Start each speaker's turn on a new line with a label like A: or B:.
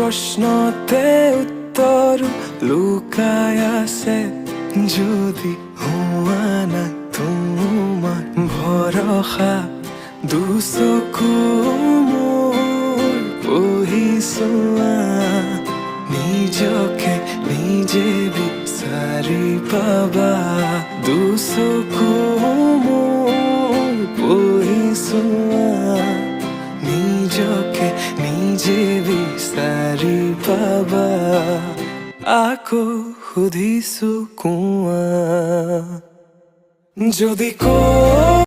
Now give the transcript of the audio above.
A: প্ৰশ্নতে উত্তৰ লুকাই আছে। যদি হোৱা নাই তোমাৰ ভৰসা, দুচকু মোৰ পঢ়িছোৱা, নিজকে নিজে বিচাৰি পাবা। দুচকু মোৰ পঢ়িছোৱা, নিজকে নিজে বিচাৰি পাবা। আকৌ সুধিছো কোৱা, যদি